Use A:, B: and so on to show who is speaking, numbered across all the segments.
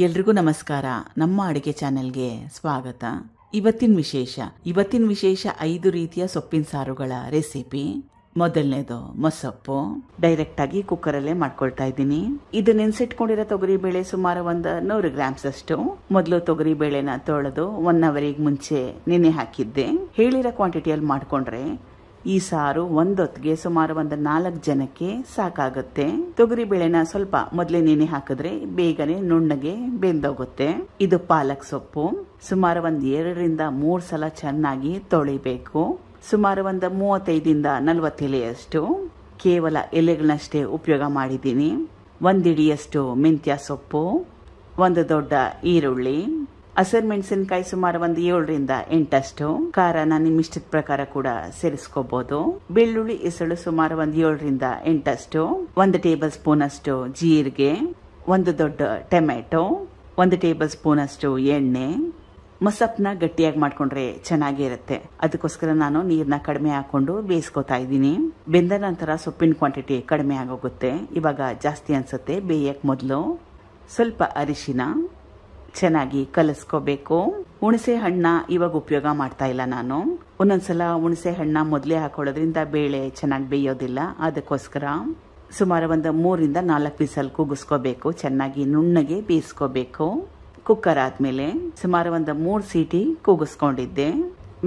A: ಎಲ್ರಿಗೂ ನಮಸ್ಕಾರ. ನಮ್ಮ ಅಡುಗೆ ಚಾನೆಲ್ಗೆ ಸ್ವಾಗತ. ಇವತ್ತಿನ ವಿಶೇಷ 5 ರೀತಿಯ ಸೊಪ್ಪಿನ ಸಾರುಗಳ ರೆಸಿಪಿ. ಮೊದಲನೇದು ಮೊಸಪ್ಪು. ಡೈರೆಕ್ಟ್ ಆಗಿ ಕುಕ್ಕರಲ್ಲೇ ಮಾಡ್ಕೊಳ್ತಾ ಇದ್ದೀನಿ. ಇದು ನೆನ್ಸಿಟ್ಕೊಂಡಿರೋ ತೊಗರಿ ಬೇಳೆ ಸುಮಾರು 100 ಗ್ರಾಮ್ಸ್ ಅಷ್ಟು. ಮೊದಲು ತೊಗರಿ ಬೇಳೆನ ತೊಳೆದು 1 ಅವರಿಗೆ ಮುಂಚೆ ನೆನೆ ಹಾಕಿದ್ದೆ. ಹೇಳಿರೋ ಕ್ವಾಂಟಿಟಿಯಲ್ಲಿ ಮಾಡ್ಕೊಂಡ್ರೆ ಈ ಸಾರು ಒಂದೊತ್ತಿಗೆ ಸುಮಾರು 4 ಜನಕ್ಕೆ ಸಾಕಾಗುತ್ತೆ. ತೊಗರಿ ಬೇಳೆನ ಸ್ವಲ್ಪ ಮೊದಲೇ ನೆನೆ ಹಾಕಿದ್ರೆ ಬೇಗನೆ ನುಣ್ಣಗೆ ಬೆಂದೋಗುತ್ತೆ. ಇದು ಪಾಲಕ್ ಸೊಪ್ಪು. ಸುಮಾರು 2 ರಿಂದ 3 ಸಲ ಚೆನ್ನಾಗಿ ತೊಳಿಬೇಕು. ಸುಮಾರು 35 ರಿಂದ 40 ಎಲೆಯಷ್ಟು ಕೇವಲ ಎಲೆಗಳನ್ನಷ್ಟೇ ಉಪಯೋಗ ಮಾಡಿದ್ದೀನಿ. 1 ಹಿಡಿಯಷ್ಟು ಮೆಂತ್ಯ ಸೊಪ್ಪು, 1 ದೊಡ್ಡ ಈರುಳ್ಳಿ, ಹಸಿರು ಮೆಣಸಿನಕಾಯಿ ಸುಮಾರು 7 ರಿಂದ 8 ಅಷ್ಟು. ಖಾರನ ನಿಮ್ಮ ಇಷ್ಟದ ಪ್ರಕಾರ ಕೂಡ ಸೇರಿಸ್ಕೋಬಹುದು. ಬೆಳ್ಳುಳ್ಳಿ ಎಸಳು ಸುಮಾರು 7 ರಿಂದ 8 ಅಷ್ಟು. 1 ಟೇಬಲ್ ಸ್ಪೂನ್ ಅಷ್ಟು ಜೀರಿಗೆ, 1 ದೊಡ್ಡ ಟೊಮೆಟೊ, 1 ಟೇಬಲ್ ಸ್ಪೂನ್ ಅಷ್ಟು ಎಣ್ಣೆ. ಮೊಸಪ್ಪನ್ನ ಗಟ್ಟಿಯಾಗಿ ಮಾಡ್ಕೊಂಡ್ರೆ ಚೆನ್ನಾಗಿರುತ್ತೆ. ಅದಕ್ಕೋಸ್ಕರ ನಾನು ನೀರ್ನ ಕಡಿಮೆ ಹಾಕೊಂಡು ಬೇಯಿಸ್ಕೊತಾ ಇದ್ದೀನಿ. ಬೆಂದ ನಂತರ ಸೊಪ್ಪಿನ ಕ್ವಾಂಟಿಟಿ ಕಡಿಮೆ ಆಗೋಗುತ್ತೆ. ಇವಾಗ ಜಾಸ್ತಿ ಅನ್ಸುತ್ತೆ ಬೇಯಕ್ ಮೊದಲು. ಸ್ವಲ್ಪ ಅರಿಶಿನ ಚೆನ್ನಾಗಿ ಕಲಸ್ಕೋಬೇಕು. ಹುಣಸೆ ಹಣ್ಣ ಇವಾಗ ಉಪಯೋಗ ಮಾಡ್ತಾ ಇಲ್ಲ ನಾನು. ಒಂದೊಂದ್ಸಲ ಹುಣಸೆ ಹಣ್ಣ ಮೊದಲೇ ಹಾಕೊಳ್ಳೋದ್ರಿಂದ ಬೇಳೆ ಚೆನ್ನಾಗಿ ಬೇಯೋದಿಲ್ಲ. ಅದಕ್ಕೋಸ್ಕರ ಸುಮಾರು 3 ರಿಂದ 4 ವಿಸಲ್ ಕೂಗಿಸ್ಕೋಬೇಕು. ಚೆನ್ನಾಗಿ ನುಣ್ಣಗೆ ಬೇಯಿಸ್ಕೋಬೇಕು. ಕುಕ್ಕರ್ ಆದ್ಮೇಲೆ ಸುಮಾರು 3 ಸೀಟಿ ಕೂಗಿಸ್ಕೊಂಡಿದ್ದೆ.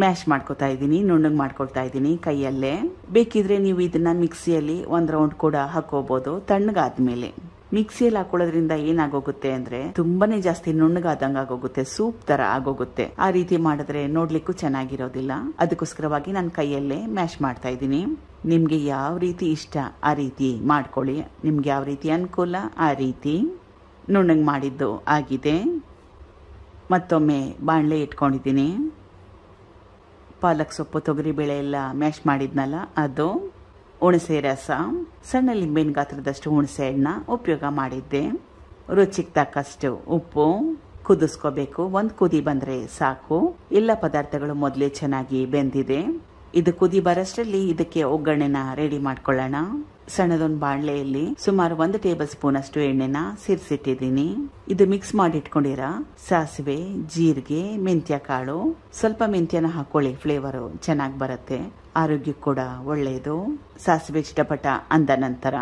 A: ಮ್ಯಾಶ್ ಮಾಡ್ಕೊತಾ ಇದ್ದೀನಿ, ನುಣ್ಣಗೆ ಮಾಡ್ಕೊಳ್ತಾ ಇದ್ದೀನಿ ಕೈಯಲ್ಲೇ. ಬೇಕಿದ್ರೆ ನೀವು ಇದನ್ನ ಮಿಕ್ಸಿಯಲ್ಲಿ 1 ರೌಂಡ್ ಕೂಡ ಹಾಕೋಬಹುದು. ತಣ್ಣಗಾದ್ಮೇಲೆ ಮಿಕ್ಸಿಯಲ್ಲಿ ಹಾಕೊಳ್ಳೋದ್ರಿಂದ ಏನಾಗೋಗುತ್ತೆ ಅಂದ್ರೆ ತುಂಬಾನೇ ಜಾಸ್ತಿ ನುಣ್ಣಗಾದಂಗ ಆಗೋಗುತ್ತೆ, ಸೂಪ್ ತರ ಆಗೋಗುತ್ತೆ. ಆ ರೀತಿ ಮಾಡಿದ್ರೆ ನೋಡ್ಲಿಕ್ಕೂ ಚೆನ್ನಾಗಿರೋದಿಲ್ಲ. ಅದಕ್ಕೋಸ್ಕರವಾಗಿ ನಾನು ಕೈಯಲ್ಲೇ ಮ್ಯಾಶ್ ಮಾಡ್ತಾ ಇದ್ದೀನಿ. ನಿಮ್ಗೆ ಯಾವ ರೀತಿ ಇಷ್ಟ ಆ ರೀತಿ ಮಾಡ್ಕೊಳ್ಳಿ. ನಿಮ್ಗೆ ಯಾವ ರೀತಿ ಅನುಕೂಲ ಆ ರೀತಿ. ನುಣ್ಣಗೆ ಮಾಡಿದ್ದು ಆಗಿದೆ. ಮತ್ತೊಮ್ಮೆ ಬಾಣಲೆ ಇಟ್ಕೊಂಡಿದ್ದೀನಿ. ಪಾಲಕ್ ಸೊಪ್ಪು, ತೊಗರಿ ಬೇಳೆ ಎಲ್ಲ ಮ್ಯಾಶ್ ಮಾಡಿದ್ನಲ್ಲ ಅದು, ಹುಣಸೆ ರಸ, ಸಣ್ಣ ಲಿಂಬೆನ ಗಾತ್ರದಷ್ಟು ಹುಣಸೆ ಹಣ್ಣ ಉಪಯೋಗ ಮಾಡಿದ್ದೆ. ರುಚಿಗೆ ತಕ್ಕಷ್ಟು ಉಪ್ಪು. ಕುದಿಸ್ಕೋಬೇಕು. 1 ಕುದಿ ಬಂದ್ರೆ ಸಾಕು. ಎಲ್ಲ ಪದಾರ್ಥಗಳು ಮೊದಲೇ ಚೆನ್ನಾಗಿ ಬೆಂದಿದೆ. ಇದು ಕುದಿ ಬರೋಷ್ಟರಲ್ಲಿ ಇದಕ್ಕೆ ಒಗ್ಗರಣೆನ ರೆಡಿ ಮಾಡ್ಕೊಳ್ಳೋಣ. ಸಣ್ಣದೊಂದು ಬಾಣಲೆಯಲ್ಲಿ ಸುಮಾರು 1 ಟೇಬಲ್ ಸ್ಪೂನ್ ಅಷ್ಟು ಎಣ್ಣೆನ ಸೇರಿಸಿಟ್ಟಿದ್ದೀನಿ. ಇದು ಮಿಕ್ಸ್ ಮಾಡಿ ಇಟ್ಕೊಂಡಿರ ಸಾಸಿವೆ, ಜೀರಿಗೆ, ಮೆಂತ್ಯ ಕಾಳು. ಸ್ವಲ್ಪ ಮೆಂತ್ಯನ ಹಾಕೊಳ್ಳಿ, ಫ್ಲೇವರ್ ಚೆನ್ನಾಗಿ ಬರುತ್ತೆ. ಆರೋಗ್ಯಕ್ಕೆ ಕೂಡ ಒಳ್ಳೆಯದು. ಸಾಸಿವೆ ಚಿಟಪಟ ಅಂದ ನಂತರ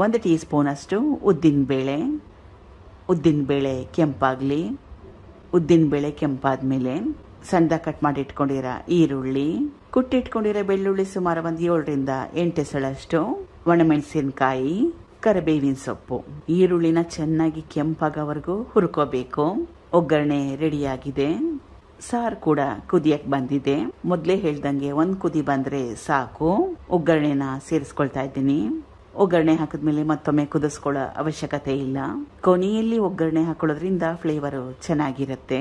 A: 1 ಟೀ ಸ್ಪೂನ್ ಅಷ್ಟು ಉದ್ದಿನ ಬೇಳೆ ಕೆಂಪಾಗ್ಲಿ. ಉದ್ದಿನ ಬೇಳೆ ಕೆಂಪಾದ್ಮೇಲೆ ಸಣ್ಣದಾಗಿ ಕಟ್ ಮಾಡಿ ಇಟ್ಕೊಂಡಿರ ಈರುಳ್ಳಿ, ಕುಟ್ಟಿಟ್ಕೊಂಡಿರೋ ಬೆಳ್ಳುಳ್ಳಿ ಸುಮಾರು 7 ರಿಂದ 8 ಎಸಳಷ್ಟು, ಒಣಮೆಣಸಿನಕಾಯಿ, ಕರಿಬೇವಿನ ಸೊಪ್ಪು. ಈರುಳ್ಳಿನ ಚೆನ್ನಾಗಿ ಕೆಂಪಾಗವರೆಗೂ ಹುರ್ಕೋಬೇಕು. ಒಗ್ಗರಣೆ ರೆಡಿಯಾಗಿದೆ. ಸಾರು ಕೂಡ ಕುದಿಯಕ್ ಬಂದಿದೆ. ಮೊದಲೇ ಹೇಳ್ದಂಗೆ 1 ಕುದಿ ಬಂದ್ರೆ ಸಾಕು. ಒಗ್ಗರಣೆನ ಸೇರಿಸ್ಕೊಳ್ತಾ ಇದ್ದೀನಿ. ಒಗ್ಗರಣೆ ಹಾಕಿದ್ಮೇಲೆ ಮತ್ತೊಮ್ಮೆ ಕುದಿಸ್ಕೊಳ್ಳೋ ಅವಶ್ಯಕತೆ ಇಲ್ಲ. ಕೊನೆಯಲ್ಲಿ ಒಗ್ಗರಣೆ ಹಾಕೊಳ್ಳೋದ್ರಿಂದ ಫ್ಲೇವರು ಚೆನ್ನಾಗಿರುತ್ತೆ.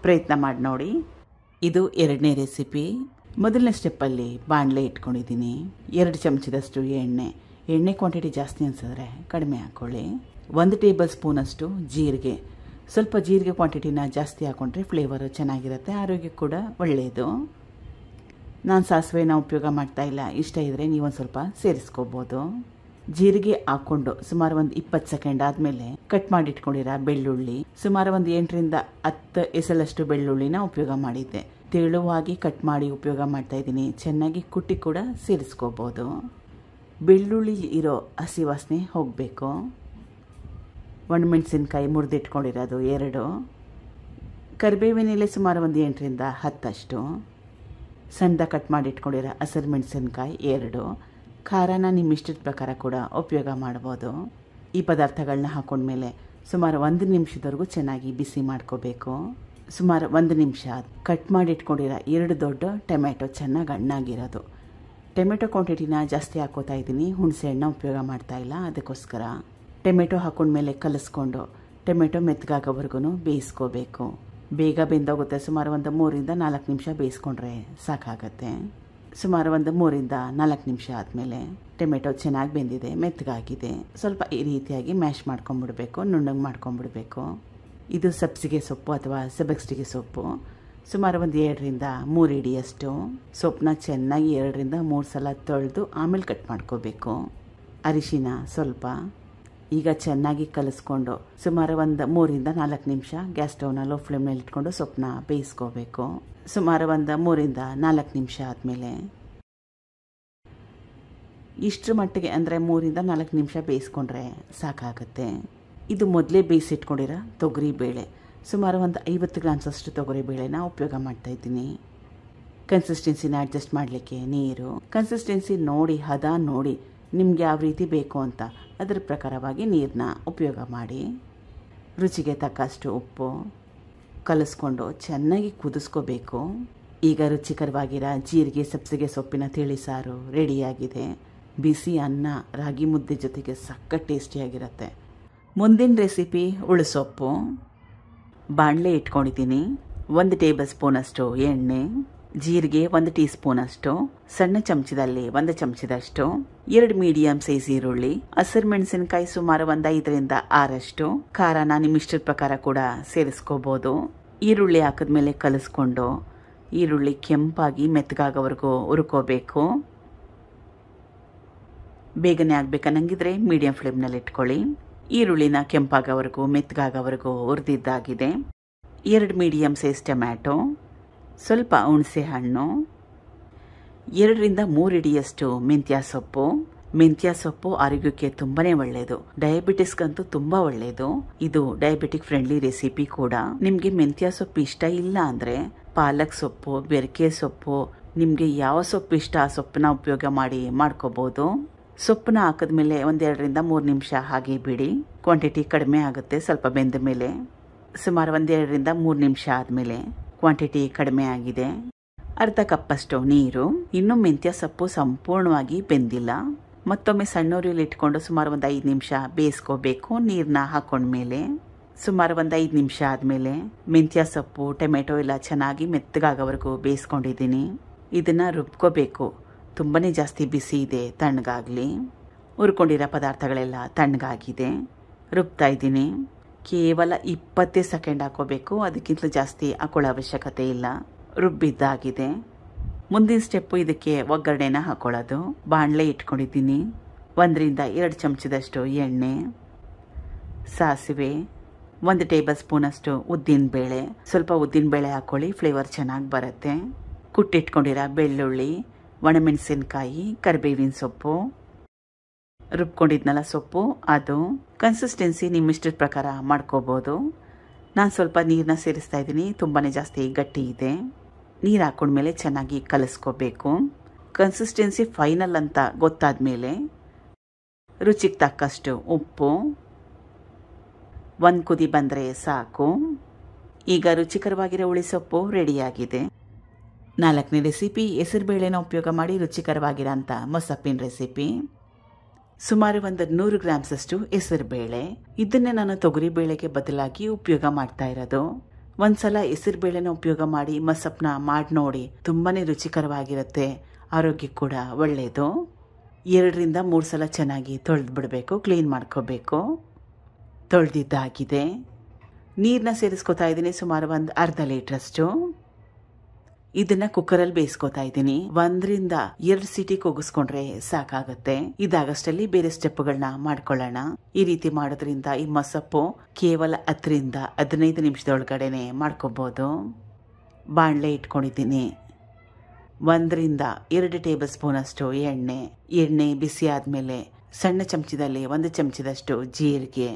A: ಪ್ರಯತ್ನ ಮಾಡಿ ನೋಡಿ. ಇದು 2ನೇ ರೆಸಿಪಿ. ಮೊದಲನೇ ಸ್ಟೆಪ್ಪಲ್ಲಿ ಬಾಣಲೆ ಇಟ್ಕೊಂಡಿದ್ದೀನಿ. 2 ಚಮಚದಷ್ಟು ಎಣ್ಣೆ ಕ್ವಾಂಟಿಟಿ ಜಾಸ್ತಿ ಅನ್ಸಿದ್ರೆ ಕಡಿಮೆ ಹಾಕೊಳ್ಳಿ. 1 ಟೇಬಲ್ ಸ್ಪೂನ್ ಅಷ್ಟು ಜೀರಿಗೆ. ಸ್ವಲ್ಪ ಜೀರಿಗೆ ಕ್ವಾಂಟಿಟಿನ ಜಾಸ್ತಿ ಹಾಕೊಂಡ್ರೆ ಫ್ಲೇವರ್ ಚೆನ್ನಾಗಿರುತ್ತೆ, ಆರೋಗ್ಯ ಕೂಡ ಒಳ್ಳೆಯದು. ನಾನು ಸಾಸಿವೆನ ಉಪಯೋಗ ಮಾಡ್ತಾ ಇಲ್ಲ. ಇಷ್ಟ ಇದ್ರೆ ನೀವೊಂದು ಸ್ವಲ್ಪ ಸೇರಿಸ್ಕೋಬೋದು. ಜೀರಿಗೆ ಹಾಕೊಂಡು ಸುಮಾರು 20 ಸೆಕೆಂಡ್ ಆದ್ಮೇಲೆ ಕಟ್ ಮಾಡಿ ಇಟ್ಕೊಂಡಿರ ಬೆಳ್ಳುಳ್ಳಿ, ಸುಮಾರು 8 ರಿಂದ 10 ಎಸಳಷ್ಟು ಬೆಳ್ಳುಳ್ಳಿನ ಉಪಯೋಗ ಮಾಡಿದ್ದೆ. ತೆಳುವಾಗಿ ಕಟ್ ಮಾಡಿ ಉಪಯೋಗ ಮಾಡ್ತಾ ಇದ್ದೀನಿ. ಚೆನ್ನಾಗಿ ಕುಟ್ಟಿ ಕೂಡ ಸೇರಿಸ್ಕೋಬಹುದು. ಬೆಳ್ಳುಳ್ಳಿ ಇರೋ ಹಸಿ ವಾಸನೆ ಹೋಗಬೇಕು. ಒಣಮೆಣಸಿನಕಾಯಿ ಮುರಿದಿಟ್ಕೊಂಡಿರೋದು 2, ಕರಿಬೇವಿನ ಎಲೆ ಸುಮಾರು 8 ರಿಂದ 10 ಅಷ್ಟು, ಸಣ್ಣದಾಗಿ ಕಟ್ ಮಾಡಿ ಇಟ್ಕೊಂಡಿರೋ ಹಸಿರು ಮೆಣಸಿನಕಾಯಿ 2. ಖಾರನ ನಿಮ್ಮ ಇಷ್ಟದ ಪ್ರಕಾರ ಕೂಡ ಉಪಯೋಗ ಮಾಡ್ಬೋದು. ಈ ಪದಾರ್ಥಗಳನ್ನ ಹಾಕೊಂಡ್ಮೇಲೆ ಸುಮಾರು 1 ನಿಮಿಷದವರೆಗೂ ಚೆನ್ನಾಗಿ ಬಿಸಿ ಮಾಡ್ಕೋಬೇಕು. ಸುಮಾರು 1 ನಿಮಿಷ ಕಟ್ ಮಾಡಿ ಇಟ್ಕೊಂಡಿರೋ 2 ದೊಡ್ಡ ಟೊಮೆಟೊ ಚೆನ್ನಾಗಿ ಹಣ್ಣಾಗಿರೋದು. ಟೊಮೆಟೊ ಕ್ವಾಂಟಿಟಿನ ಜಾಸ್ತಿ ಹಾಕೋತಾ ಇದ್ದೀನಿ. ಹುಣಸೆ ಹಣ್ಣು ಉಪಯೋಗ ಮಾಡ್ತಾ ಇಲ್ಲ. ಅದಕ್ಕೋಸ್ಕರ ಟೊಮೆಟೊ ಹಾಕೊಂಡ್ಮೇಲೆ ಕಲಿಸ್ಕೊಂಡು ಟೊಮೆಟೊ ಮೆತ್ತಗಾಗೋವರೆಗೂ ಬೇಯಿಸ್ಕೋಬೇಕು. ಬೇಗ ಬೆಂದೋಗುತ್ತೆ. ಸುಮಾರು 3 ರಿಂದ 4 ನಿಮಿಷ ಬೇಯಿಸ್ಕೊಂಡ್ರೆ ಸಾಕಾಗತ್ತೆ. ಸುಮಾರು 3 ರಿಂದ 4 ನಿಮಿಷ ಆದಮೇಲೆ ಟೊಮೆಟೊ ಚೆನ್ನಾಗಿ ಬೆಂದಿದೆ, ಮೆತ್ತಗಾಗಿದೆ. ಸ್ವಲ್ಪ ಈ ರೀತಿಯಾಗಿ ಮ್ಯಾಶ್ ಮಾಡ್ಕೊಂಡ್ಬಿಡ್ಬೇಕು, ನುಣ್ಣಗೆ ಮಾಡ್ಕೊಂಡ್ಬಿಡ್ಬೇಕು. ಇದು ಸಬ್ಸಿಗೆ ಸೊಪ್ಪು ಅಥವಾ ಸೆಬಕ್ಸ್ಟಿಗೆ ಸೊಪ್ಪು. ಸುಮಾರು 2 ರಿಂದ 3 ಹಿಡಿಯಷ್ಟು ಸೊಪ್ಪನ್ನ ಚೆನ್ನಾಗಿ 2 ರಿಂದ 3 ಸಲ ತೊಳೆದು ಆಮೇಲೆ ಕಟ್ ಮಾಡ್ಕೋಬೇಕು. ಅರಿಶಿನ ಸ್ವಲ್ಪ, ಈಗ ಚೆನ್ನಾಗಿ ಕಲಿಸ್ಕೊಂಡು ಸುಮಾರು ಒಂದು 3-4 ನಿಮಿಷ ಗ್ಯಾಸ್ ಸ್ಟವ್ನ ಲೋ ಫ್ಲೇಮ್ನಲ್ಲಿ ಇಟ್ಕೊಂಡು ಸೊಪ್ಪನ್ನ ಬೇಯಿಸ್ಕೋಬೇಕು. ಸುಮಾರು ಒಂದು 3-4 ನಿಮಿಷ ಆದಮೇಲೆ ಇಷ್ಟರ ಮಟ್ಟಿಗೆ ಅಂದರೆ 3-4 ನಿಮಿಷ ಬೇಯಿಸ್ಕೊಂಡ್ರೆ ಸಾಕಾಗುತ್ತೆ. ಇದು ಮೊದಲೇ ಬೇಯಿಸಿಟ್ಕೊಂಡಿರೋ ತೊಗರಿ ಬೇಳೆ, ಸುಮಾರು ಒಂದು 50 ಗ್ರಾಮ್ಸಷ್ಟು ತೊಗರಿ ಬೇಳೆನ ಉಪಯೋಗ ಮಾಡ್ತಾಯಿದ್ದೀನಿ. ಕನ್ಸಿಸ್ಟೆನ್ಸಿನ ಅಡ್ಜಸ್ಟ್ ಮಾಡಲಿಕ್ಕೆ ನೀರು, ಕನ್ಸಿಸ್ಟೆನ್ಸಿ ನೋಡಿ, ಹದ ನೋಡಿ, ನಿಮ್ಗೆ ಯಾವ ರೀತಿ ಬೇಕು ಅಂತ ಅದರ ಪ್ರಕಾರವಾಗಿ ನೀರನ್ನ ಉಪಯೋಗ ಮಾಡಿ. ರುಚಿಗೆ ತಕ್ಕಷ್ಟು ಉಪ್ಪು ಕಲಿಸ್ಕೊಂಡು ಚೆನ್ನಾಗಿ ಕುದಿಸ್ಕೋಬೇಕು. ಈಗ ರುಚಿಕರವಾಗಿರೋ ಜೀರಿಗೆ ಸಬ್ಸಿಗೆ ಸೊಪ್ಪಿನ ತಿಳಿಸಾರು ರೆಡಿಯಾಗಿದೆ. ಬಿಸಿ ಅನ್ನ ರಾಗಿ ಮುದ್ದೆ ಜೊತೆಗೆ ಸಖತ್ ಟೇಸ್ಟಿಯಾಗಿರುತ್ತೆ. ಮುಂದಿನ ರೆಸಿಪಿ ಉಳುಸೊಪ್ಪು. ಬಾಣಲೆ ಇಟ್ಕೊಂಡಿದ್ದೀನಿ. 1 ಟೇಬಲ್ ಸ್ಪೂನಷ್ಟು ಎಣ್ಣೆ, ಜೀರಿಗೆ 1 ಟೀ ಸ್ಪೂನಷ್ಟು, ಸಣ್ಣ ಚಮಚದಲ್ಲಿ 1 ಚಮಚದಷ್ಟು, 2 ಮೀಡಿಯಂ ಸೈಜ್ ಈರುಳ್ಳಿ, ಹಸಿರು ಮೆಣಸಿನಕಾಯಿ ಸುಮಾರು 5-6 ಖಾರನ ನಿಮ್ಮ ಇಷ್ಟದ ಪ್ರಕಾರ ಕೂಡ ಸೇರಿಸ್ಕೋಬಹುದು. ಈರುಳ್ಳಿ ಹಾಕಿದ್ಮೇಲೆ ಕಲಿಸ್ಕೊಂಡು ಈರುಳ್ಳಿ ಕೆಂಪಾಗಿ ಮೆತ್ತಗಾಗೋವರೆಗೂ ಹುರ್ಕೋಬೇಕು. ಬೇಗನೆ ಆಗ್ಬೇಕನ್ನಂಗಿದ್ರೆ ಮೀಡಿಯಂ ಫ್ಲೇಮ್ನಲ್ಲಿ ಇಟ್ಕೊಳ್ಳಿ. ಈರುಳ್ಳಿನ ಕೆಂಪಾಗೋವರೆಗೂ ಮೆತ್ತಗಾಗೋವರೆಗೂ ಹುರಿದಿದ್ದಾಗಿದೆ. 2 ಮೀಡಿಯಂ ಸೈಜ್ ಟೊಮ್ಯಾಟೊ, ಸ್ವಲ್ಪ ಹುಣಸೆ ಹಣ್ಣು, 2-3 ಹಿಡಿಯಷ್ಟು ಮೆಂತ್ಯ ಸೊಪ್ಪು. ಮೆಂತ್ಯ ಸೊಪ್ಪು ಆರೋಗ್ಯಕ್ಕೆ ತುಂಬಾನೇ ಒಳ್ಳೆಯದು, ಡಯಾಬಿಟಿಸ್ಗಂತೂ ತುಂಬಾ ಒಳ್ಳೆಯದು. ಇದು ಡಯಾಬಿಟಿಕ್ ಫ್ರೆಂಡ್ಲಿ ರೆಸಿಪಿ ಕೂಡ. ನಿಮ್ಗೆ ಮೆಂತ್ಯ ಸೊಪ್ಪು ಇಷ್ಟ ಇಲ್ಲ ಅಂದ್ರೆ ಪಾಲಕ್ ಸೊಪ್ಪು, ಬೆರಕೆ ಸೊಪ್ಪು, ನಿಮ್ಗೆ ಯಾವ ಸೊಪ್ಪು ಇಷ್ಟ ಆ ಸೊಪ್ಪನ್ನ ಉಪಯೋಗ ಮಾಡಿ ಮಾಡ್ಕೋಬಹುದು. ಸೊಪ್ಪನ್ನ ಹಾಕಿದ್ಮೇಲೆ 1-2-3 ನಿಮಿಷ ಹಾಗೆ ಬಿಡಿ. ಕ್ವಾಂಟಿಟಿ ಕಡಿಮೆ ಆಗುತ್ತೆ ಸ್ವಲ್ಪ ಬೆಂದ ಮೇಲೆ. ಸುಮಾರು 1-2-3 ನಿಮಿಷ ಆದಮೇಲೆ ಕ್ವಾಂಟಿಟಿ ಕಡಿಮೆ ಆಗಿದೆ. ಅರ್ಧ ಕಪ್ಪಷ್ಟು ನೀರು. ಇನ್ನೂ ಮೆಂತ್ಯ ಸೊಪ್ಪು ಸಂಪೂರ್ಣವಾಗಿ ಬೆಂದಿಲ್ಲ. ಮತ್ತೊಮ್ಮೆ ಸಣ್ಣ ಉರಿಯಲ್ಲಿ ಇಟ್ಕೊಂಡು ಸುಮಾರು 5 ನಿಮಿಷ ಬೇಯಿಸ್ಕೋಬೇಕು. ನೀರನ್ನ ಹಾಕೊಂಡ್ಮೇಲೆ ಸುಮಾರು 5 ನಿಮಿಷ ಆದಮೇಲೆ ಮೆಂತ್ಯ ಸೊಪ್ಪು ಟೊಮೆಟೊ ಎಲ್ಲ ಚೆನ್ನಾಗಿ ಮೆತ್ತಗಾಗೋವರೆಗೂ ಬೇಯಿಸ್ಕೊಂಡಿದ್ದೀನಿ. ಇದನ್ನ ರುಬ್ಕೋಬೇಕು. ತುಂಬಾನೇ ಜಾಸ್ತಿ ಬಿಸಿ ಇದೆ, ತಣ್ಣಗಾಗಲಿ. ಹುರ್ಕೊಂಡಿರೋ ಪದಾರ್ಥಗಳೆಲ್ಲ ತಣ್ಣಗಾಗಿದೆ. ರುಬ್ತಾ ಇದ್ದೀನಿ. ಕೇವಲ 20 ಸೆಕೆಂಡ್ ಹಾಕೋಬೇಕು, ಅದಕ್ಕಿಂತ ಜಾಸ್ತಿ ಹಾಕೊಳ್ಳೋ ಅವಶ್ಯಕತೆ ಇಲ್ಲ. ರುಬ್ಬಿದ್ದಾಗಿದೆ. ಮುಂದಿನ ಸ್ಟೆಪ್ಪು ಇದಕ್ಕೆ ಒಗ್ಗರಣೆನ ಹಾಕೊಳ್ಳೋದು. ಬಾಣಲೆ ಇಟ್ಕೊಂಡಿದ್ದೀನಿ. 1-2 ಚಮಚದಷ್ಟು ಎಣ್ಣೆ, ಸಾಸಿವೆ, 1 ಟೇಬಲ್ ಸ್ಪೂನಷ್ಟು ಉದ್ದಿನಬೇಳೆ, ಸ್ವಲ್ಪ ಉದ್ದಿನಬೇಳೆ ಹಾಕೊಳ್ಳಿ, ಫ್ಲೇವರ್ ಚೆನ್ನಾಗಿ ಬರುತ್ತೆ. ಕುಟ್ಟಿಟ್ಕೊಂಡಿರೋ ಬೆಳ್ಳುಳ್ಳಿ, ಒಣಮೆಣಸಿನಕಾಯಿ, ಕರಿಬೇವಿನ ಸೊಪ್ಪು, ರುಬ್ಕೊಂಡಿದ್ನಲ್ಲ ಸೊಪ್ಪು, ಅದು. ಕನ್ಸಿಸ್ಟೆನ್ಸಿ ನಿಮ್ಮ ಇಷ್ಟದ ಪ್ರಕಾರ ಮಾಡ್ಕೋಬೋದು. ನಾನು ಸ್ವಲ್ಪ ನೀರನ್ನ ಸೇರಿಸ್ತಾ ಇದ್ದೀನಿ, ತುಂಬಾನೇ ಜಾಸ್ತಿ ಗಟ್ಟಿ ಇದೆ. ನೀರು ಹಾಕೊಂಡ್ಮೇಲೆ ಚೆನ್ನಾಗಿ ಕಲಿಸ್ಕೋಬೇಕು. ಕನ್ಸಿಸ್ಟೆನ್ಸಿ ಫೈನಲ್ ಅಂತ ಗೊತ್ತಾದ್ಮೇಲೆ ರುಚಿಗೆ ತಕ್ಕಷ್ಟು ಉಪ್ಪು, 1 ಕುದಿ ಬಂದರೆ ಸಾಕು. ಈಗ ರುಚಿಕರವಾಗಿರೋ ಹುಳಿಸೊಪ್ಪು ರೆಡಿಯಾಗಿದೆ. 4ನೇ ರೆಸಿಪಿ ಹೆಸರುಬೇಳೆನ ಉಪಯೋಗ ಮಾಡಿ ರುಚಿಕರವಾಗಿರೋಂಥ ಮೊಸಪ್ಪಿನ ರೆಸಿಪಿ. ಸುಮಾರು 100 ಗ್ರಾಮ್ಸಷ್ಟು ಹೆಸರುಬೇಳೆ. ಇದನ್ನೇ ನಾನು ತೊಗರಿ ಬೇಳೆಗೆ ಬದಲಾಗಿ ಉಪಯೋಗ ಮಾಡ್ತಾ ಇರೋದು. ಒಂದ್ಸಲ ಹೆಸರುಬೇಳೆನ ಉಪಯೋಗ ಮಾಡಿ ಮೊಸಪ್ಪನ್ನ ಮಾಡಿ ನೋಡಿ, ತುಂಬಾನೇ ರುಚಿಕರವಾಗಿರುತ್ತೆ, ಆರೋಗ್ಯಕ್ಕೆ ಕೂಡ ಒಳ್ಳೆಯದು. 2-3 ಸಲ ಚೆನ್ನಾಗಿ ತೊಳೆದು ಬಿಡಬೇಕು, ಕ್ಲೀನ್ ಮಾಡ್ಕೋಬೇಕು. ತೊಳೆದಿದ್ದಾಗಿದೆ. ನೀರನ್ನ ಸೇರಿಸ್ಕೊತಾ ಇದ್ದೀನಿ, ಸುಮಾರು 1/2 ಲೀಟ್ರಷ್ಟು. ಇದನ್ನ ಕುಕ್ಕರಲ್ಲಿ ಬೇಯಿಸ್ಕೊತಾ ಇದ್ದೀನಿ. 1-2 ಸೀಟಿ ಕೂಗಿಸ್ಕೊಂಡ್ರೆ ಸಾಕಾಗುತ್ತೆ. ಇದಾಗಷ್ಟಲ್ಲಿ ಬೇರೆ ಸ್ಟೆಪ್ಗಳನ್ನ ಮಾಡ್ಕೊಳ್ಳೋಣ. ಈ ರೀತಿ ಮಾಡೋದ್ರಿಂದ ಈ ಮೊಸಪ್ಪು ಕೇವಲ 10-15 ನಿಮಿಷದೊಳಗಡೆನೆ ಮಾಡ್ಕೋಬಹುದು. ಬಾಣಲೆ ಇಟ್ಕೊಂಡಿದ್ದೀನಿ. 1-2 ಟೇಬಲ್ ಸ್ಪೂನ್ ಅಷ್ಟು ಎಣ್ಣೆ ಬಿಸಿ ಆದ್ಮೇಲೆ ಸಣ್ಣ ಚಮಚದಲ್ಲಿ 1 ಚಮಚದಷ್ಟು ಜೀರಿಗೆ,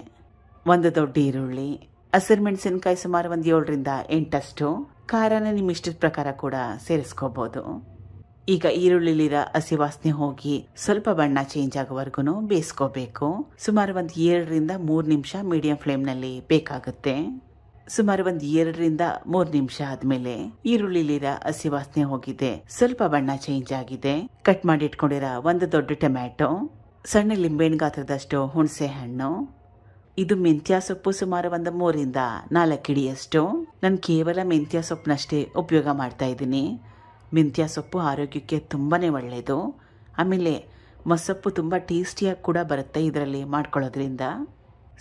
A: 1 ದೊಡ್ಡ ಈರುಳ್ಳಿ, ಹಸಿರು ಮೆಣಸಿನಕಾಯಿ ಸುಮಾರು 7-8 ಖಾರನ ನಿಮ್ಮ ಇಷ್ಟದ ಪ್ರಕಾರ ಕೂಡ ಸೇರಿಸ್ಕೋಬಹುದು. ಈಗ ಈರುಳ್ಳಿಲಿರೋ ಹಸಿ ವಾಸನೆ ಹೋಗಿ ಸ್ವಲ್ಪ ಬಣ್ಣ ಚೇಂಜ್ ಆಗೋವರೆಗೂ ಬೇಯಿಸ್ಕೋಬೇಕು. ಸುಮಾರು 2-3 ನಿಮಿಷ ಮೀಡಿಯಂ ಫ್ಲೇಮ್ನಲ್ಲಿ ಬೇಕಾಗುತ್ತೆ. ಸುಮಾರು 2-3 ನಿಮಿಷ ಆದ್ಮೇಲೆ ಈರುಳ್ಳಿಲಿರೋ ಹಸಿ ವಾಸನೆ ಹೋಗಿದೆ, ಸ್ವಲ್ಪ ಬಣ್ಣ ಚೇಂಜ್ ಆಗಿದೆ. ಕಟ್ ಮಾಡಿ ಇಟ್ಕೊಂಡಿರೋ 1 ದೊಡ್ಡ ಟೊಮ್ಯಾಟೊ, ಸಣ್ಣ ಲಿಂಬೆಹಣ್ಣು ಗಾತ್ರದಷ್ಟು ಹುಣಸೆ ಹಣ್ಣು. ಇದು ಮೆಂತ್ಯ ಸೊಪ್ಪು ಸುಮಾರು 3-4 ಹಿಡಿಯಷ್ಟು. ನಾನು ಕೇವಲ ಮೆಂತ್ಯ ಸೊಪ್ಪನ್ನಷ್ಟೇ ಉಪಯೋಗ ಮಾಡ್ತಾ ಇದ್ದೀನಿ. ಮೆಂತ್ಯ ಸೊಪ್ಪು ಆರೋಗ್ಯಕ್ಕೆ ತುಂಬಾನೇ ಒಳ್ಳೆಯದು. ಆಮೇಲೆ ಮೊಸಪ್ಪು ತುಂಬ ಟೇಸ್ಟಿಯಾಗಿ ಕೂಡ ಬರುತ್ತೆ ಇದರಲ್ಲಿ ಮಾಡ್ಕೊಳ್ಳೋದ್ರಿಂದ.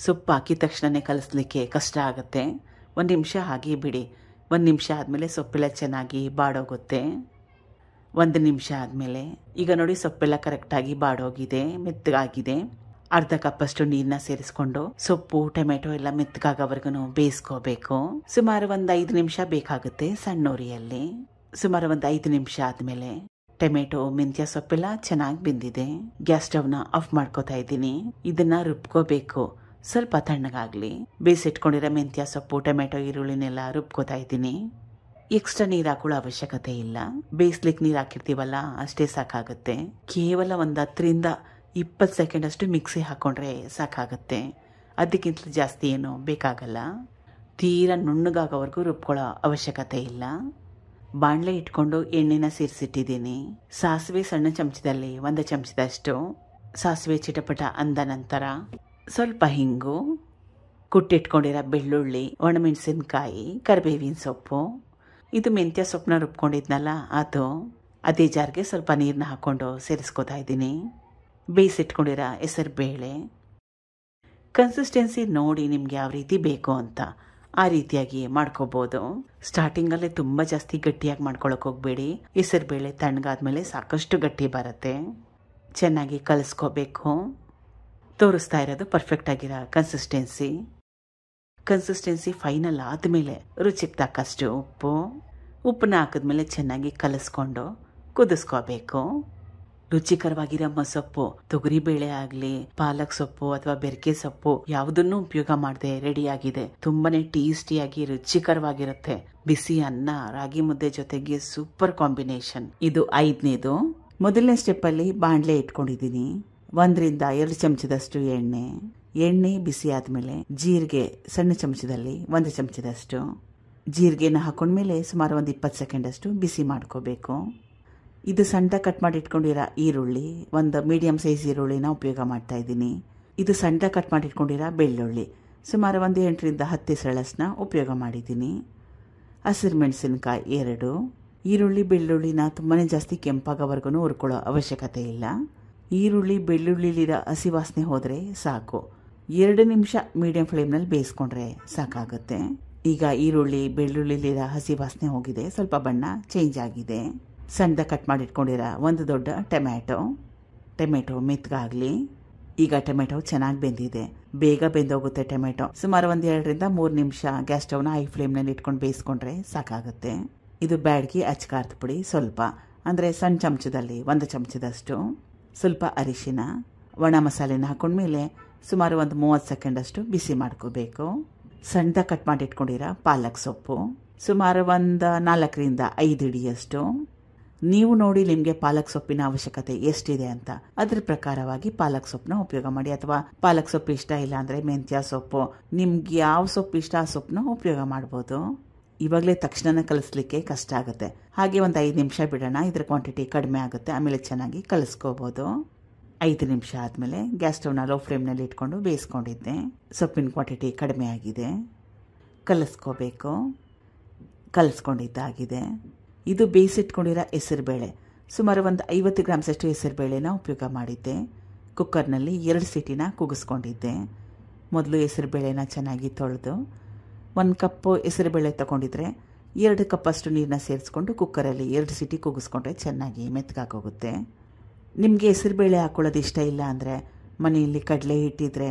A: ಸೊಪ್ಪು ಹಾಕಿದ ತಕ್ಷಣನೇ ಕಲಿಸ್ಲಿಕ್ಕೆ ಕಷ್ಟ ಆಗುತ್ತೆ. 1 ನಿಮಿಷ ಹಾಗೆ ಬಿಡಿ. 1 ನಿಮಿಷ ಆದಮೇಲೆ ಸೊಪ್ಪೆಲ್ಲ ಚೆನ್ನಾಗಿ ಬಾಡೋಗುತ್ತೆ. 1 ನಿಮಿಷ ಆದಮೇಲೆ ಈಗ ನೋಡಿ ಸೊಪ್ಪೆಲ್ಲ ಕರೆಕ್ಟಾಗಿ ಬಾಡೋಗಿದೆ, ಮೆತ್ತಗಾಗಿದೆ. ಅರ್ಧ ಕಪ್ಪಷ್ಟು ನೀರನ್ನ ಸೇರಿಸ್ಕೊಂಡು ಸೊಪ್ಪು ಟೊಮೆಟೊ ಎಲ್ಲ ಮೆತ್ತಗಾಗೋವರೆಗೂ ಬೇಯಿಸ್ಕೋಬೇಕು. ಸುಮಾರು ಒಂದು 5 ನಿಮಿಷ ಬೇಕಾಗುತ್ತೆ ಸಣ್ಣ ಉರಿಯಲ್ಲಿ. ಸುಮಾರು ಒಂದು 5 ನಿಮಿಷ ಆದ್ಮೇಲೆ ಟೊಮೆಟೊ ಮೆಂತ್ಯ ಸೊಪ್ಪೆಲ್ಲ ಚೆನ್ನಾಗಿ ಬೆಂದಿದೆ. ಗ್ಯಾಸ್ ಸ್ಟವ್ನ ಆಫ್ ಮಾಡ್ಕೋತಾ ಇದ್ದೀನಿ. ಇದನ್ನ ರುಬ್ಕೋಬೇಕು, ಸ್ವಲ್ಪ ತಣ್ಣಗಾಗ್ಲಿ. ಬೇಯಿಸಿಟ್ಕೊಂಡಿರೋ ಮೆಂತ್ಯ ಸೊಪ್ಪು ಟೊಮೆಟೊ ಈರುಳ್ಳಿನೆಲ್ಲ ರುಬ್ಕೋತಾ ಇದ್ದೀನಿ. ಎಕ್ಸ್ಟ್ರಾ ನೀರು ಹಾಕೊಳ್ಳೋ ಅವಶ್ಯಕತೆ ಇಲ್ಲ. ಬೇಯಿಸ್ಲಿಕ್ಕೆ ನೀರು ಹಾಕಿರ್ತೀವಲ್ಲ ಅಷ್ಟೇ ಸಾಕಾಗುತ್ತೆ. ಕೇವಲ ಒಂದು 10ರಿಂದ 20 ಸೆಕೆಂಡ್ ಅಷ್ಟು ಮಿಕ್ಸಿ ಹಾಕೊಂಡ್ರೆ ಸಾಕಾಗುತ್ತೆ. ಅದಕ್ಕಿಂತ ಜಾಸ್ತಿ ಏನು ಬೇಕಾಗಲ್ಲ. ತೀರಾ ನುಣ್ಣಗಾಗೋವರೆಗೂ ರುಬ್ಕೊಳ್ಳೋ ಅವಶ್ಯಕತೆ ಇಲ್ಲ. ಬಾಣಲೆ ಇಟ್ಕೊಂಡು ಎಣ್ಣೆನ ಸೇರಿಸಿಟ್ಟಿದ್ದೀನಿ. ಸಾಸಿವೆ ಸಣ್ಣ ಚಮಚದಲ್ಲಿ 1 ಚಮಚದಷ್ಟು. ಸಾಸಿವೆ ಚಿಟಪಟ ಅಂದ ನಂತರ ಸ್ವಲ್ಪ ಹಿಂಗು, ಕುಟ್ಟಿಟ್ಕೊಂಡಿರೋ ಬೆಳ್ಳುಳ್ಳಿ, ಒಣಮೆಣಸಿನ್ಕಾಯಿ, ಕರಿಬೇವಿನ ಸೊಪ್ಪು. ಇದು ಮೆಂತ್ಯ ಸೊಪ್ಪನ್ನ ರುಬ್ಕೊಂಡಿದ್ನಲ್ಲ ಅದು. ಅದೇ ಜಾರ್ಗೆ ಸ್ವಲ್ಪ ನೀರನ್ನ ಹಾಕೊಂಡು ಸೇರಿಸ್ಕೋತಾ ಇದ್ದೀನಿ. ಬೇಯಿಸಿಟ್ಕೊಂಡಿರೋ ಹೆಸರು ಬೇಳೆ. ಕನ್ಸಿಸ್ಟೆನ್ಸಿ ನೋಡಿ ನಿಮ್ಗೆ ಯಾವ ರೀತಿ ಬೇಕು ಅಂತ ಆ ರೀತಿಯಾಗಿ ಮಾಡ್ಕೋಬಹುದು. ಸ್ಟಾರ್ಟಿಂಗಲ್ಲೇ ತುಂಬ ಜಾಸ್ತಿ ಗಟ್ಟಿಯಾಗಿ ಮಾಡ್ಕೊಳಕ್ ಹೋಗ್ಬೇಡಿ. ಹೆಸರು ಬೇಳೆ ತಣ್ಣಗಾದ್ಮೇಲೆ ಸಾಕಷ್ಟು ಗಟ್ಟಿ ಬರುತ್ತೆ. ಚೆನ್ನಾಗಿ ಕಲಿಸ್ಕೋಬೇಕು. ತೋರಿಸ್ತಾ ಇರೋದು ಪರ್ಫೆಕ್ಟ್ ಆಗಿರೋ ಕನ್ಸಿಸ್ಟೆನ್ಸಿ ಫೈನಲ್ ಆದಮೇಲೆ ರುಚಿಗೆ ತಕ್ಕಷ್ಟು ಉಪ್ಪನ್ನ ಹಾಕಿದ್ಮೇಲೆ ಚೆನ್ನಾಗಿ ಕಲಿಸ್ಕೊಂಡು ಕುದಿಸ್ಕೋಬೇಕು. ರುಚಿಕರವಾಗಿರೋ ಮೊಸಪ್ಪು, ತೊಗರಿಬೇಳೆ ಆಗಲಿ, ಪಾಲಕ್ ಸೊಪ್ಪು ಅಥವಾ ಬೆರಕೆ ಸೊಪ್ಪು ಯಾವುದನ್ನು ಉಪಯೋಗ ಮಾಡದೆ ರೆಡಿಯಾಗಿದೆ. ತುಂಬಾನೇ ಟೇಸ್ಟಿಯಾಗಿ ರುಚಿಕರವಾಗಿರುತ್ತೆ. ಬಿಸಿ ಅನ್ನ, ರಾಗಿ ಮುದ್ದೆ ಜೊತೆಗೆ ಸೂಪರ್ ಕಾಂಬಿನೇಷನ್. ಇದು 5ನೇದು. ಮೊದಲನೇ ಸ್ಟೆಪ್ಪಲ್ಲಿ ಬಾಣಲೆ ಇಟ್ಕೊಂಡಿದ್ದೀನಿ. 1ರಿಂದ 2 ಚಮಚದಷ್ಟು ಎಣ್ಣೆ ಬಿಸಿ ಆದ್ಮೇಲೆ ಜೀರಿಗೆ ಸಣ್ಣ ಚಮಚದಲ್ಲಿ 1 ಚಮಚದಷ್ಟು. ಜೀರಿಗೆನ ಹಾಕೊಂಡ್ಮೇಲೆ ಸುಮಾರು ಒಂದು 20 ಸೆಕೆಂಡ್ ಅಷ್ಟು ಬಿಸಿ ಮಾಡ್ಕೋಬೇಕು. ಇದು ಸಣ್ಣದಾಗಿ ಕಟ್ ಮಾಡಿ ಇಟ್ಕೊಂಡಿರೋ ಈರುಳ್ಳಿ, ಒಂದು ಮೀಡಿಯಂ ಸೈಜ್ ಈರುಳ್ಳಿನ ಉಪಯೋಗ ಮಾಡ್ತಾ ಇದ್ದೀನಿ. ಇದು ಸಣ್ಣದಾಗಿ ಕಟ್ ಮಾಡಿ ಇಟ್ಕೊಂಡಿರೋ ಬೆಳ್ಳುಳ್ಳಿ, ಸುಮಾರು ಒಂದು 8ರಿಂದ 10 ಎಸಳಸ್ನ ಉಪಯೋಗ ಮಾಡಿದ್ದೀನಿ. ಹಸಿರು ಮೆಣಸಿನಕಾಯಿ 2. ಈರುಳ್ಳಿ ಬೆಳ್ಳುಳ್ಳಿನ ತುಂಬಾನೇ ಜಾಸ್ತಿ ಕೆಂಪಾಗೋವರೆಗೂ ಹುರ್ಕೊಳ್ಳೋ ಅವಶ್ಯಕತೆ ಇಲ್ಲ. ಈರುಳ್ಳಿ ಬೆಳ್ಳುಳ್ಳಿಲಿರೋ ಹಸಿ ವಾಸನೆ ಹೋದ್ರೆ ಸಾಕು. 2 ನಿಮಿಷ ಮೀಡಿಯಂ ಫ್ಲೇಮ್ನಲ್ಲಿ ಬೇಯಿಸ್ಕೊಂಡ್ರೆ ಸಾಕಾಗುತ್ತೆ. ಈಗ ಈರುಳ್ಳಿ ಬೆಳ್ಳುಳ್ಳಿಲಿರೋ ಹಸಿ ವಾಸನೆ ಹೋಗಿದೆ, ಸ್ವಲ್ಪ ಬಣ್ಣ ಚೇಂಜ್ ಆಗಿದೆ. ಸಣ್ಣದಾಗಿ ಕಟ್ ಮಾಡಿ ಇಟ್ಕೊಂಡಿರೋ 1 ದೊಡ್ಡ ಟೊಮೆಟೊ ಮೆತ್ತಗಾಗ್ಲಿ. ಈಗ ಟೊಮೆಟೊ ಚೆನ್ನಾಗಿ ಬೆಂದಿದೆ, ಬೇಗ ಬೆಂದೋಗುತ್ತೆ ಟೊಮೆಟೊ. ಸುಮಾರು ಒಂದು 2ರಿಂದ 3 ನಿಮಿಷ ಗ್ಯಾಸ್ ಸ್ಟವ್ನ ಹೈ ಫ್ಲೇಮ್ನಲ್ಲಿ ಇಟ್ಕೊಂಡು ಬೇಯಿಸ್ಕೊಂಡ್ರೆ ಸಾಕಾಗುತ್ತೆ. ಇದು ಬ್ಯಾಡಗಿ ಅಚ್ಕಾರದ ಪುಡಿ ಸ್ವಲ್ಪ, ಅಂದರೆ ಸಣ್ಣ ಚಮಚದಲ್ಲಿ 1 ಚಮಚದಷ್ಟು. ಸ್ವಲ್ಪ ಅರಿಶಿನ, ಒಣ ಮಸಾಲೆನ ಹಾಕೊಂಡ್ಮೇಲೆ ಸುಮಾರು ಒಂದು 30 ಸೆಕೆಂಡ್ ಅಷ್ಟು ಬಿಸಿ ಮಾಡ್ಕೋಬೇಕು. ಸಣ್ಣದಾಗಿ ಕಟ್ ಮಾಡಿ ಇಟ್ಕೊಂಡಿರೋ ಪಾಲಕ್ ಸೊಪ್ಪು, ಸುಮಾರು ಒಂದು 4ರಿಂದ 5 ಹಿಡಿಯಷ್ಟು. ನೀವು ನೋಡಿ ನಿಮಗೆ ಪಾಲಕ್ ಸೊಪ್ಪಿನ ಅವಶ್ಯಕತೆ ಎಷ್ಟಿದೆ ಅಂತ ಅದ್ರ ಪ್ರಕಾರವಾಗಿ ಪಾಲಕ್ ಸೊಪ್ಪನ್ನ ಉಪಯೋಗ ಮಾಡಿ. ಅಥವಾ ಪಾಲಕ್ ಸೊಪ್ಪು ಇಷ್ಟ ಇಲ್ಲ ಅಂದರೆ ಮೆಂತ್ಯ ಸೊಪ್ಪು, ನಿಮ್ಗೆ ಯಾವ ಸೊಪ್ಪು ಇಷ್ಟ ಆ ಸೊಪ್ಪನ್ನ ಉಪಯೋಗ ಮಾಡ್ಬೋದು. ಇವಾಗಲೇ ತಕ್ಷಣ ಕಲಿಸ್ಲಿಕ್ಕೆ ಕಷ್ಟ ಆಗುತ್ತೆ. ಹಾಗೆ ಒಂದು 5 ನಿಮಿಷ ಬಿಡೋಣ, ಇದ್ರ ಕ್ವಾಂಟಿಟಿ ಕಡಿಮೆ ಆಗುತ್ತೆ. ಆಮೇಲೆ ಚೆನ್ನಾಗಿ ಕಲಿಸ್ಕೋಬೋದು. 5 ನಿಮಿಷ ಆದಮೇಲೆ ಗ್ಯಾಸ್ ಸ್ಟವ್ನ ಲೋ ಫ್ಲೇಮ್ನಲ್ಲಿ ಇಟ್ಕೊಂಡು ಬೇಯಿಸ್ಕೊಂಡಿದ್ದೆ. ಸೊಪ್ಪಿನ ಕ್ವಾಂಟಿಟಿ ಕಡಿಮೆ ಆಗಿದೆ. ಕಲಿಸ್ಕೋಬೇಕು. ಕಲಿಸ್ಕೊಂಡಿದ್ದಾಗಿದೆ. ಇದು ಬೇಯಿಸಿಟ್ಕೊಂಡಿರೋ ಹೆಸರುಬೇಳೆ, ಸುಮಾರು ಒಂದು 50 ಗ್ರಾಮ್ಸಷ್ಟು ಹೆಸರುಬೇಳೆನ ಉಪಯೋಗ ಮಾಡಿದ್ದೆ. ಕುಕ್ಕರ್ನಲ್ಲಿ 2 ಸೀಟಿನ ಕೂಗಿಸ್ಕೊಂಡಿದ್ದೆ. ಮೊದಲು ಹೆಸರುಬೇಳೆನ ಚೆನ್ನಾಗಿ ತೊಳೆದು 1 ಕಪ್ಪು ಹೆಸರುಬೇಳೆ ತಗೊಂಡಿದ್ರೆ 2 ಕಪ್ಪಷ್ಟು ನೀರನ್ನ ಸೇರಿಸ್ಕೊಂಡು ಕುಕ್ಕರಲ್ಲಿ 2 ಸೀಟಿ ಕೂಗಿಸ್ಕೊಂಡ್ರೆ ಚೆನ್ನಾಗಿ ಮೆತ್ತಗಾಗೋಗುತ್ತೆ. ನಿಮಗೆ ಹೆಸರುಬೇಳೆ ಹಾಕೊಳ್ಳೋದು ಇಷ್ಟ ಇಲ್ಲ ಅಂದರೆ ಮನೆಯಲ್ಲಿ ಕಡಲೆ ಹಿಟ್ಟಿದ್ರೆ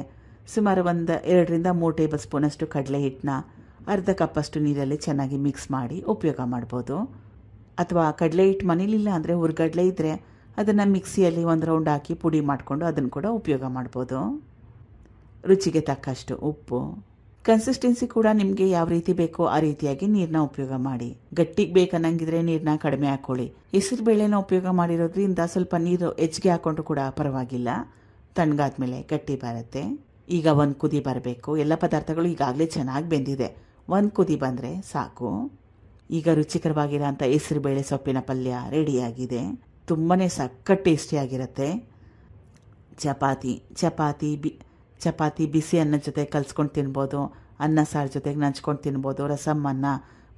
A: ಸುಮಾರು ಒಂದು 2ರಿಂದ 3 ಟೇಬಲ್ ಸ್ಪೂನಷ್ಟು ಕಡಲೆ ಹಿಟ್ಟನ್ನ ಅರ್ಧ ಕಪ್ಪಷ್ಟು ನೀರಲ್ಲಿ ಚೆನ್ನಾಗಿ ಮಿಕ್ಸ್ ಮಾಡಿ ಉಪಯೋಗ ಮಾಡ್ಬೋದು. ಅಥವಾ ಕಡಲೆ ಹಿಟ್ಟು ಮನೇಲಿಲ್ಲ ಅಂದರೆ ಹುರ್ಗಡ್ಲೆ ಇದ್ದರೆ ಅದನ್ನು ಮಿಕ್ಸಿಯಲ್ಲಿ 1 ರೌಂಡ್ ಹಾಕಿ ಪುಡಿ ಮಾಡಿಕೊಂಡು ಅದನ್ನು ಕೂಡ ಉಪಯೋಗ ಮಾಡ್ಬೋದು. ರುಚಿಗೆ ತಕ್ಕಷ್ಟು ಉಪ್ಪು. ಕನ್ಸಿಸ್ಟೆನ್ಸಿ ಕೂಡ ನಿಮಗೆ ಯಾವ ರೀತಿ ಬೇಕೋ ಆ ರೀತಿಯಾಗಿ ನೀರನ್ನ ಉಪಯೋಗ ಮಾಡಿ. ಗಟ್ಟಿಗೆ ಬೇಕನ್ನಂಗಿದ್ರೆ ನೀರನ್ನ ಕಡಿಮೆ ಹಾಕೊಳ್ಳಿ. ಹೆಸರು ಬೇಳೆನ ಉಪಯೋಗ ಮಾಡಿರೋದ್ರಿಂದ ಸ್ವಲ್ಪ ನೀರು ಹೆಚ್ಚಿಗೆ ಹಾಕೊಂಡ್ರು ಕೂಡ ಪರವಾಗಿಲ್ಲ. ತಣ್ಣಗಾದ್ಮೇಲೆ ಗಟ್ಟಿ ಬರುತ್ತೆ. ಈಗ 1 ಕುದಿ ಬರಬೇಕು. ಎಲ್ಲ ಪದಾರ್ಥಗಳು ಈಗಾಗಲೇ ಚೆನ್ನಾಗಿ ಬೆಂದಿದೆ. 1 ಕುದಿ ಬಂದರೆ ಸಾಕು. ಈಗ ರುಚಿಕರವಾಗಿರೋಂಥ ಹೆಸರು ಬೇಳೆ ಸೊಪ್ಪಿನ ಪಲ್ಯ ರೆಡಿಯಾಗಿದೆ. ತುಂಬಾ ಸಖತ್ ಟೇಸ್ಟಿಯಾಗಿರುತ್ತೆ. ಚಪಾತಿ ಬಿಸಿ ಅನ್ನದ ಜೊತೆ ಕಲ್ಸ್ಕೊಂಡು ತಿನ್ಬೋದು. ಅನ್ನ ಸಾರು ಜೊತೆಗೆ ನಂಚ್ಕೊಂಡು ತಿನ್ಬೋದು. ರಸಮ್ ಅನ್ನ,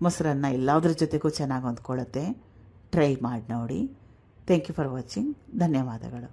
A: ಮೊಸರನ್ನ ಎಲ್ಲದ್ರ ಜೊತೆಗೂ ಚೆನ್ನಾಗಿ ಹೊಂದ್ಕೊಳ್ಳುತ್ತೆ. ಟ್ರೈ ಮಾಡಿ ನೋಡಿ. Thank you for watching. ಧನ್ಯವಾದಗಳು.